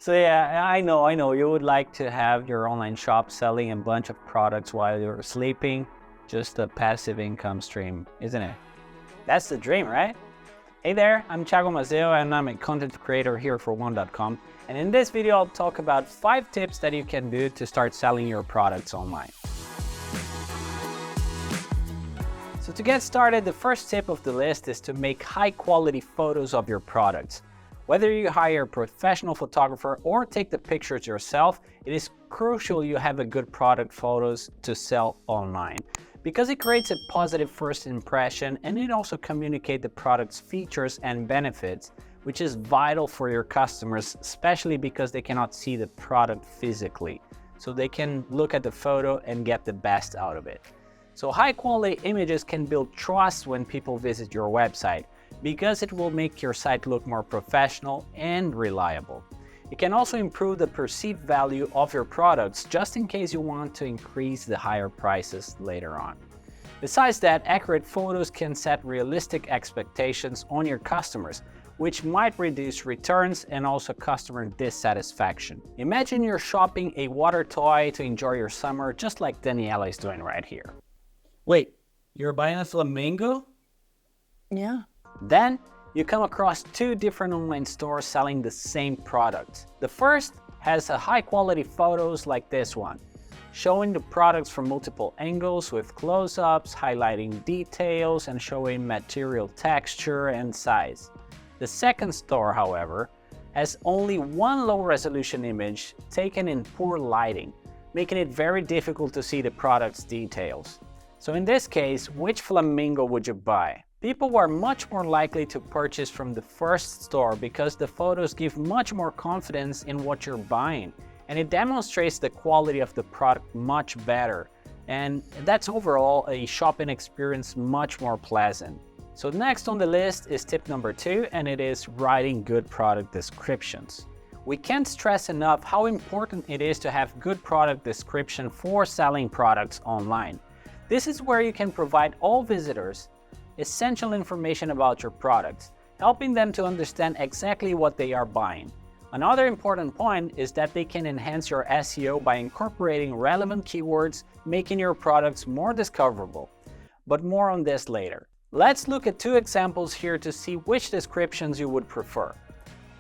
So yeah, I know, you would like to have your online shop selling a bunch of products while you're sleeping, just a passive income stream, isn't it? That's the dream, right? Hey there, I'm Thiago Mazeo and I'm a content creator here for One.com. And in this video, I'll talk about 5 tips that you can do to start selling your products online. So to get started, the first tip of the list is to make high quality photos of your products. Whether you hire a professional photographer or take the pictures yourself, it is crucial you have a good product photos to sell online, because it creates a positive first impression and it also communicates the product's features and benefits, which is vital for your customers, especially because they cannot see the product physically. So they can look at the photo and get the best out of it. So high quality images can build trust when people visit your website, because it will make your site look more professional and reliable. It can also improve the perceived value of your products, just in case you want to increase the higher prices later on. Besides that, accurate photos can set realistic expectations on your customers, which might reduce returns and also customer dissatisfaction. Imagine you're shopping a water toy to enjoy your summer, just like Daniela is doing right here. Wait, you're buying a flamingo? Yeah. Then you come across 2 different online stores selling the same product. The first has a high quality photos like this one, showing the products from multiple angles with close-ups, highlighting details and showing material texture and size. The second store, however, has only one low resolution image taken in poor lighting, making it very difficult to see the product's details. So in this case, which flamingo would you buy? People are much more likely to purchase from the first store because the photos give much more confidence in what you're buying, and it demonstrates the quality of the product much better, and that's overall a shopping experience much more pleasant. So next on the list is tip number 2, and it is writing good product descriptions. We can't stress enough how important it is to have good product description for selling products online. This is where you can provide all visitors essential information about your products, helping them to understand exactly what they are buying. Another important point is that they can enhance your SEO by incorporating relevant keywords, making your products more discoverable. But more on this later. Let's look at 2 examples here to see which descriptions you would prefer.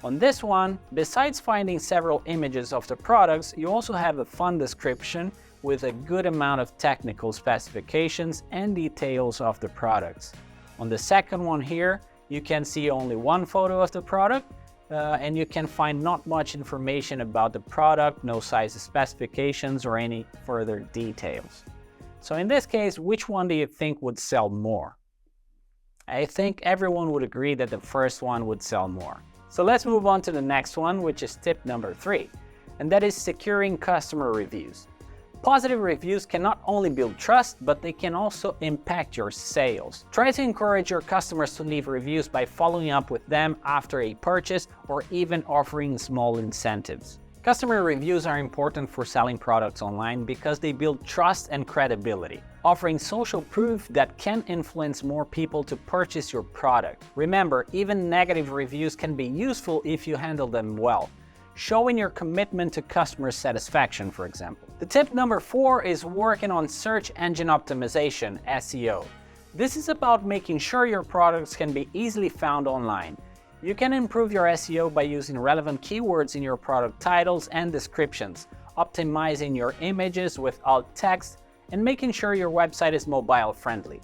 On this one, besides finding several images of the products, you also have a fun description with a good amount of technical specifications and details of the products. On the second one here, you can see only one photo of the product, and you can find not much information about the product, no size specifications or any further details. So in this case, which one do you think would sell more? I think everyone would agree that the first one would sell more. So let's move on to the next one, which is tip number 3, and that is securing customer reviews. Positive reviews can not only build trust, but they can also impact your sales. Try to encourage your customers to leave reviews by following up with them after a purchase or even offering small incentives. Customer reviews are important for selling products online because they build trust and credibility, offering social proof that can influence more people to purchase your product. Remember, even negative reviews can be useful if you handle them well, showing your commitment to customer satisfaction, for example. The tip number 4 is working on search engine optimization, SEO. This is about making sure your products can be easily found online. You can improve your SEO by using relevant keywords in your product titles and descriptions, optimizing your images with alt text, and making sure your website is mobile friendly.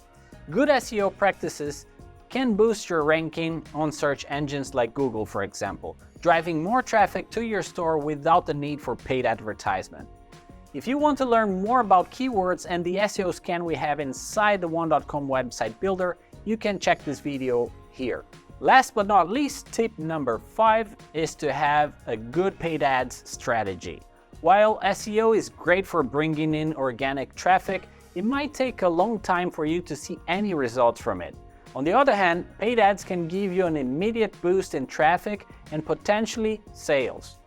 Good SEO practices can boost your ranking on search engines like Google, for example, driving more traffic to your store without the need for paid advertisement. If you want to learn more about keywords and the SEO scan we have inside the One.com website builder, you can check this video here. Last but not least, tip number 5 is to have a good paid ads strategy. While SEO is great for bringing in organic traffic, it might take a long time for you to see any results from it. On the other hand, paid ads can give you an immediate boost in traffic and potentially sales.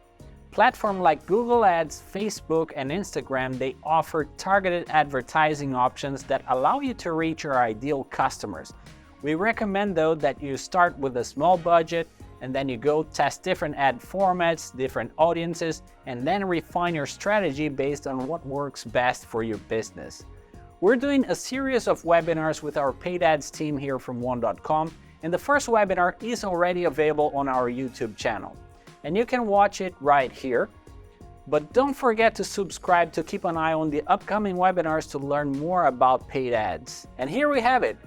Platforms like Google Ads, Facebook, and Instagram, they offer targeted advertising options that allow you to reach your ideal customers. We recommend though that you start with a small budget and then you go test different ad formats, different audiences, and then refine your strategy based on what works best for your business. We're doing a series of webinars with our paid ads team here from One.com, and the first webinar is already available on our YouTube channel. And you can watch it right here. But don't forget to subscribe to keep an eye on the upcoming webinars to learn more about paid ads. And here we have it,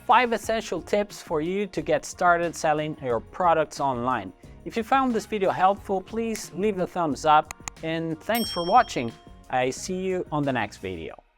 5 essential tips for you to get started selling your products online. If you found this video helpful, please leave a thumbs up, and thanks for watching. I see you on the next video.